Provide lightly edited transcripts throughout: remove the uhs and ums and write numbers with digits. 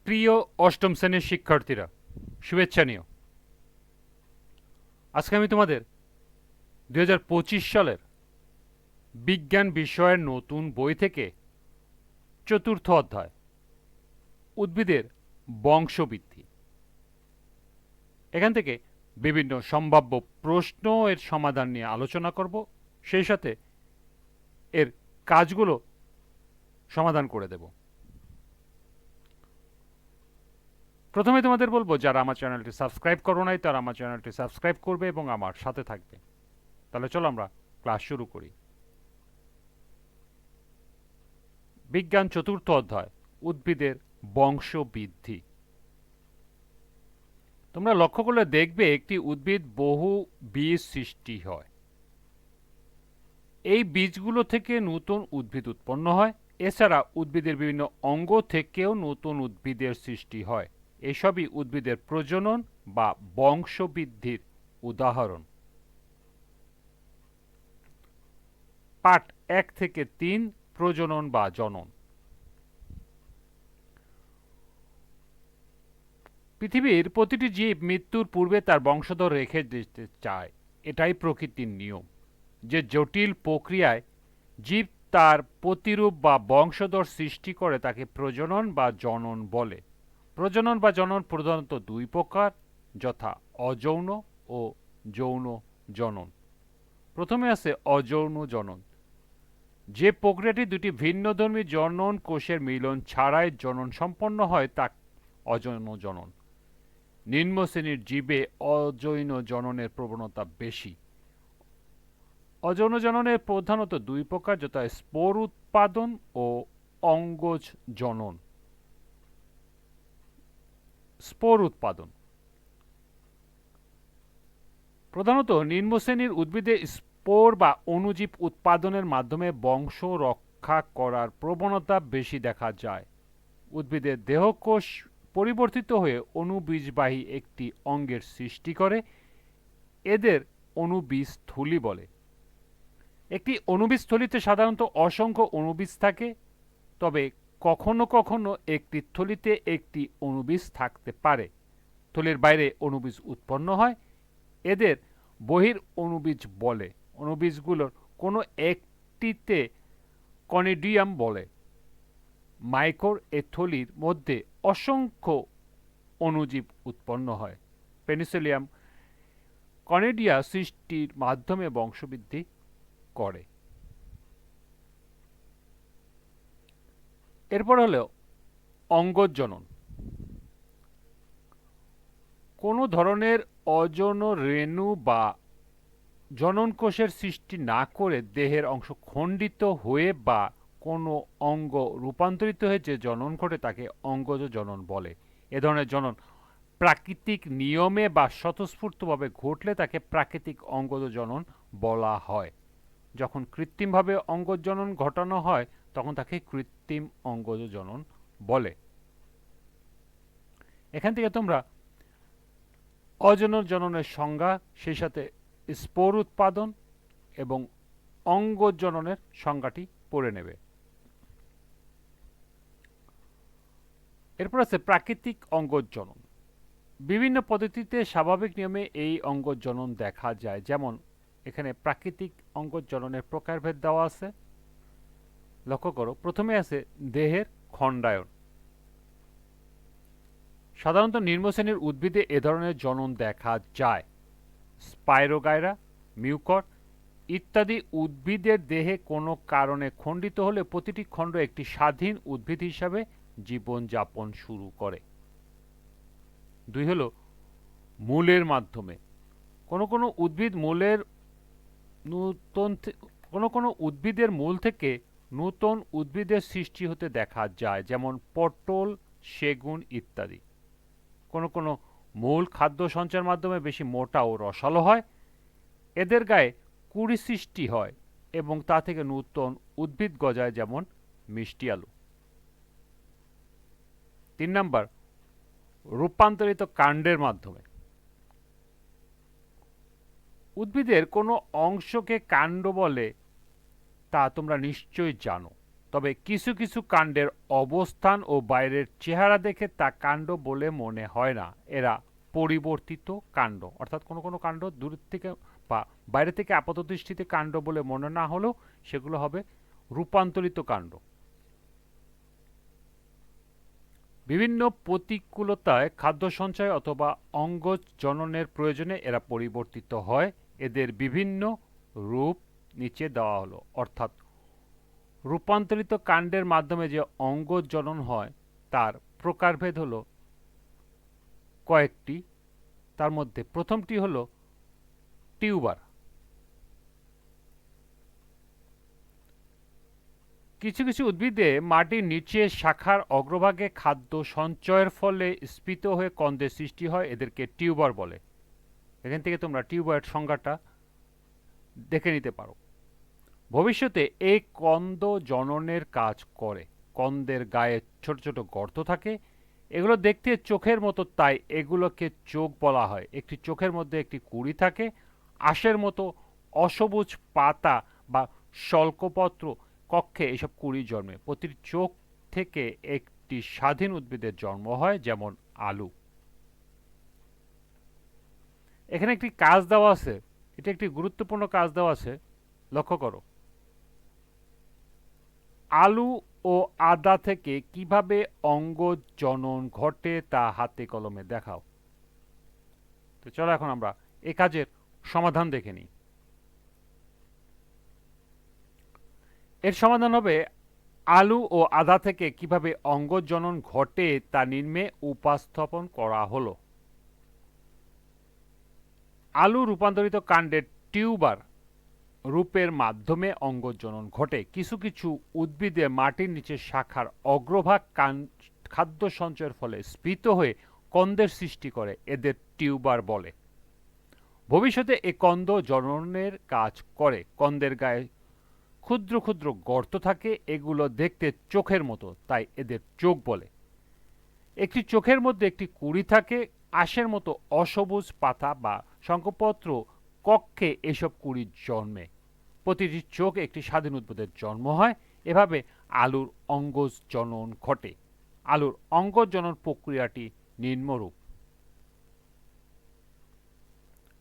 প্রিয় অষ্টম শ্রেণীর শিক্ষার্থীরা, শুভেচ্ছা নিও। আজকে আমি তোমাদের 2025 সালের বিজ্ঞান বিষয়ের নতুন বই থেকে চতুর্থ অধ্যায় উদ্ভিদের বংশবৃদ্ধি, এখান থেকে বিভিন্ন সম্ভাব্য প্রশ্ন এর সমাধান নিয়ে আলোচনা করব, সেই সাথে এর কাজগুলো সমাধান করে দেব। প্রথমে তোমাদের বলবো, যারা আমার চ্যানেলটি সাবস্ক্রাইব করো নাই তারা আমার চ্যানেলটি সাবস্ক্রাইব করবে এবং আমার সাথে থাকবে। তাহলে চলো আমরা ক্লাস শুরু করি। বিজ্ঞান চতুর্থ অধ্যায় উদ্ভিদের বংশবৃদ্ধি। তোমরা লক্ষ্য করলে দেখবে একটি উদ্ভিদ বহু বীজ সৃষ্টি হয়। এই বীজগুলো থেকে নতুন উদ্ভিদ উৎপন্ন হয়। এছাড়া উদ্ভিদের বিভিন্ন অঙ্গ থেকেও নতুন উদ্ভিদের সৃষ্টি হয়। এসবই উদ্ভিদের প্রজনন বা বংশবৃদ্ধির উদাহরণ। পাঠ 1 থেকে 3, প্রজনন বা জনন। পৃথিবীর প্রতিটি জীব মৃত্যুর পূর্বে তার বংশধর রেখে দিতে চায়। এটাই প্রকৃতির নিয়ম, যে জটিল প্রক্রিয়ায় জীব তার প্রতিরূপ বা বংশধর সৃষ্টি করে তাকে প্রজনন বা জনন বলে। প্রজনন বা জনন প্রধানত দুই প্রকার, যথা অযৌন ও যৌন জনন। প্রথমে আছে অযৌন জনন, যে প্রক্রিয়াটি দুটি ভিন্নধর্মী জনন কোষের মিলন ছাড়াই জনন সম্পন্ন হয় তা অযৌন জনন। নিম্ন শ্রেণীর জীবে অযৌন জননের প্রবণতা বেশি। অযৌন জননের প্রধানত দুই প্রকার, যথা স্পোর উৎপাদন ও অঙ্গজ জনন। স্পোর উৎপাদন প্রধানত নিম্ন শ্রেণীর উদ্ভিদে স্পোর বা অণুজীব উৎপাদনের মাধ্যমে বংশ রক্ষা করার প্রবণতা বেশি দেখা যায়। উদ্ভিদের দেহকোষ পরিবর্তিত হয়ে অণুবীজবাহী একটি অঙ্গের সৃষ্টি করে। এদের অণুবীজস্থলি বলে। একটি অণুবীজস্থলিতে সাধারণত অসংখ্য অণুবীজ থাকে, তবে কখনো কখনো একটি থলিতে একটি অণুবীজ থাকতে পারে। থলির বাইরে অণুবীজ উৎপন্ন হয়, এদের বহির অণুবীজ বলে। অণুবীজগুলোর কোনো একটিতে কনিডিয়াম বলে। মাইকোর এ থলির মধ্যে অসংখ্য অণুজীব উৎপন্ন হয়। পেনিসিলিয়াম কনিডিয়া সৃষ্টির মাধ্যমে বংশবৃদ্ধি করে। এরপর হলো অঙ্গজ জনন। কোনো ধরনের অযৌন রেণু বা জনন কোষের সৃষ্টি না করে দেহের অংশ খণ্ডিত হয়ে বা কোনো অঙ্গ রূপান্তরিত হয়ে যে জনন ঘটে তাকে অঙ্গজ জনন বলে। এ ধরনের জনন প্রাকৃতিক নিয়মে বা স্বতঃস্ফূর্তভাবে ঘটলে তাকে প্রাকৃতিক অঙ্গজ জনন বলা হয়। যখন কৃত্রিমভাবে অঙ্গজ জনন ঘটানো হয় তখন তাকে কৃত্রিম অঙ্গজ জনন বলে। এখান থেকে তোমরা অযৌন জননের সংজ্ঞা, সেই সাথে স্পোর উৎপাদন এবং অঙ্গজ জননের সংজ্ঞাটি পড়ে নেবে। এরপর আছে প্রাকৃতিক অঙ্গজ জনন। বিভিন্ন পদ্ধতিতে স্বাভাবিক নিয়মে এই অঙ্গজ জনন দেখা যায়। যেমন এখানে প্রাকৃতিক অঙ্গজ জননের প্রকারভেদ দেওয়া আছে। লক্ষ্য করো, প্রথমে আছে দেহের খণ্ডায়ন। সাধারণত নিম্ন শ্রেণীর উদ্ভিদে এ ধরনের জনন দেখা যায়। স্পাইরোগাইরা, মিউকর ইত্যাদি উদ্ভিদের দেহে কোনো কারণে খণ্ডিত হলে প্রতিটি খণ্ড একটি স্বাধীন উদ্ভিদ হিসাবে জীবনযাপন শুরু করে। দুই হলো মূলের মাধ্যমে। কোনো কোনো উদ্ভিদ মূলের নূতন কোনো কোনো উদ্ভিদের মূল থেকে নূতন উদ্ভিদের সৃষ্টি হতে দেখা যায়, যেমন পটল, সেগুন ইত্যাদি। কোনো কোনো মূল খাদ্য সঞ্চয়ের মাধ্যমে বেশি মোটা ও রসালো হয়। এদের গায়ে কুড়ি সৃষ্টি হয় এবং তা থেকে নূতন উদ্ভিদ গজায়, যেমন মিষ্টি আলু। 3 নাম্বার, রূপান্তরিত কাণ্ডের মাধ্যমে। উদ্ভিদের কোনো অংশকে কাণ্ড বলে তা তোমরা নিশ্চয়ই জানো। তবে কিছু কিছু কাণ্ডের অবস্থান ও বাইরের চেহারা দেখে তা কাণ্ড বলে মনে হয় না। এরা পরিবর্তিত কাণ্ড, অর্থাৎ কোনো কোনো কাণ্ড দূর থেকে বা বাইরে থেকে আপাতদৃষ্টিতে কাণ্ড বলে মনে না হলেও সেগুলো হবে রূপান্তরিত কাণ্ড। বিভিন্ন প্রতিকূলতায় খাদ্য সঞ্চয় অথবা অঙ্গ জননের প্রয়োজনে এরা পরিবর্তিত হয়। এদের বিভিন্ন রূপ নিচে দেওয়া হলো। অর্থাৎ রূপান্তরিত কাণ্ডের মাধ্যমে যে অঙ্গ জনন হয় তার প্রকারভেদ হলো কয়েকটি। তার মধ্যে প্রথমটি হলো টিউবার। কিছু কিছু উদ্ভিদে মাটির নিচে শাখার অগ্রভাগে খাদ্য সঞ্চয়ের ফলে স্ফীত হয়ে কন্দের সৃষ্টি হয়, এদেরকে টিউবার বলে। এখান থেকে তোমরা টিউবারের সংজ্ঞাটা দেখে নিতে পারো। ভবিষ্যতে এই কন্দ জননের কাজ করে। কন্দের গায়ে ছোট ছোট গর্ত থাকে, এগুলো দেখতে চোখের মতো, তাই এগুলোকে চোখ বলা হয়। একটি চোখের মধ্যে একটি কুঁড়ি থাকে। আঁশের মতো অসবুজ পাতা বা শল্কপত্র কক্ষে এসব কুঁড়ি জন্মে। প্রতিটি চোখ থেকে একটি স্বাধীন উদ্ভিদের জন্ম হয়, যেমন আলু। এখানে একটি কাজ দেওয়া আছে, এটা একটি গুরুত্বপূর্ণ কাজ দেওয়া আছে, লক্ষ্য করো। আলু ও আদা থেকে কিভাবে অঙ্গ জনন ঘটে তা হাতে কলমে দেখাও। তো চলো এখন আমরা এই কাজের সমাধান দেখে নিই। এর সমাধান হবে আলু ও আদা থেকে কিভাবে অঙ্গ জনন ঘটে তা নিম্নে উপস্থাপন করা হলো। আলু রূপান্তরিত কাণ্ডের টিউবার রূপের মাধ্যমে অঙ্গ জনন ঘটে। কিছু কিছু উদ্ভিদে মাটির নিচে শাখার অগ্রভাগ খাদ্য সঞ্চয়ের ফলে স্ফীত হয়ে কন্দের সৃষ্টি করে, এদের টিউবার বলে। ভবিষ্যতে এ কন্দ জননের কাজ করে। কন্দের গায়ে ক্ষুদ্র ক্ষুদ্র গর্ত থাকে, এগুলো দেখতে চোখের মতো, তাই এদের চোখ বলে। একটি চোখের মধ্যে একটি কুঁড়ি থাকে। আঁশের মতো অসবুজ পাতা বা শঙ্খপত্র কক্ষে এসব কুঁড়ি জন্মে। প্রতিটি চোখ একটি স্বাধীন উদ্ভিদের জন্ম হয়। এভাবে আলুর অঙ্গজ জনন ঘটে। আলুর অঙ্গজ জনন প্রক্রিয়াটি নিম্নরূপ।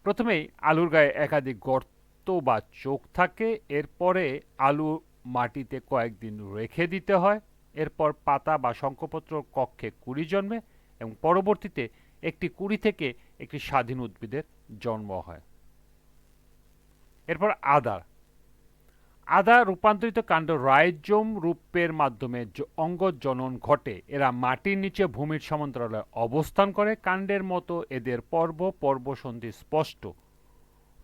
প্রথমেই আলুর গায়ে একাধিক গর্ত বা চোখ থাকে। এরপরে আলু মাটিতে কয়েকদিন রেখে দিতে হয়। এরপর পাতা বা শঙ্খপত্র কক্ষে কুঁড়ি জন্মে এবং পরবর্তীতে একটি কুঁড়ি থেকে একটি স্বাধীন উদ্ভিদের জন্ম হয়। এরপর আদা। আদা রূপান্তরিত কাণ্ড রাইজোম রূপের মাধ্যমে অঙ্গ জনন ঘটে। এরা মাটির নিচে ভূমির সমান্তরালে অবস্থান করে। কাণ্ডের মতো এদের পর্বসন্ধি স্পষ্ট।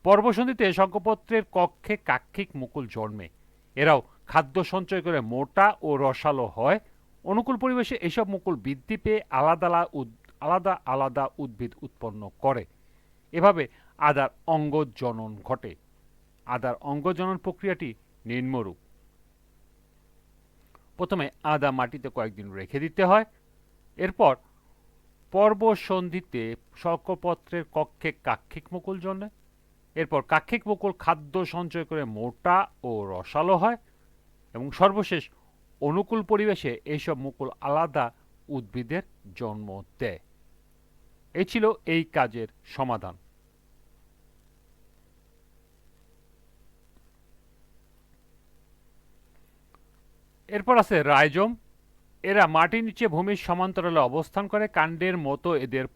পর্বসন্ধিতে শঙ্খপত্রের কক্ষে কাক্ষিক মুকুল জন্মে। এরাও খাদ্য সঞ্চয় করে মোটা ও রসালো হয়। অনুকূল পরিবেশে এসব মুকুল বৃদ্ধি পেয়ে আলাদা আলাদা উদ্ভিদ উৎপন্ন করে। এভাবে আদার অঙ্গ জনন ঘটে। আদার অঙ্গ জনন প্রক্রিয়াটি নিম্নরূপ। প্রথমে আদা মাটিতে কয়েকদিন রেখে দিতে হয়। এরপর পর্বসন্ধিতে শঙ্খপত্রের কক্ষে কাক্ষিক মুকুল জন্মে। এরপর কাক্ষিক মুকুল খাদ্য সঞ্চয় করে মোটা ও রসালো হয় এবং সর্বশেষ অনুকূল পরিবেশে এইসব মুকুল আলাদা উদ্ভিদের জন্ম দেয়। এই ছিল এই কাজের সমাধান। এরপর আছে রাইজোম। এরা মাটির নিচে ভূমির সমান্তরালে অবস্থান করে। কাণ্ডের মতো এদের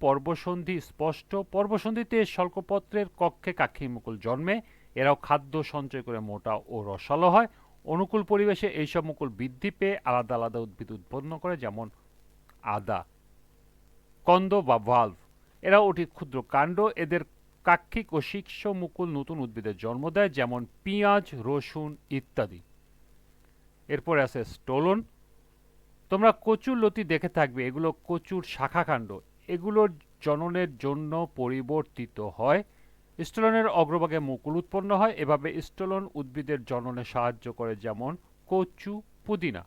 পর্বসন্ধি স্পষ্ট। পর্বসন্ধিতে শল্কপত্রের কক্ষে কাক্ষিক মুকুল জন্মে। এরাও খাদ্য সঞ্চয় করে মোটা ও রসালো হয়। অনুকূল পরিবেশে এইসব মুকুল বৃদ্ধি পেয়ে আলাদা আলাদা উদ্ভিদ উৎপন্ন করে, যেমন আদা। কন্দ বা ভাল্ভ। এরাও অতি ক্ষুদ্র কাণ্ড। এদের কাক্ষিক ও শীর্ষ মুকুল নতুন উদ্ভিদের জন্ম দেয়, যেমন পেঁয়াজ, রসুন ইত্যাদি। এরপরে আছে স্টোলন। তোমরা কচুর লতি দেখে থাকবে, এগুলো কচুর শাখাকাণ্ড। এগুলোর জননের জন্য পরিবর্তিত হয়। স্টোলনের অগ্রভাগে মুকুল উৎপন্ন হয়। এভাবে স্টোলন উদ্ভিদের জননে সাহায্য করে, যেমন কচু, পুদিনা।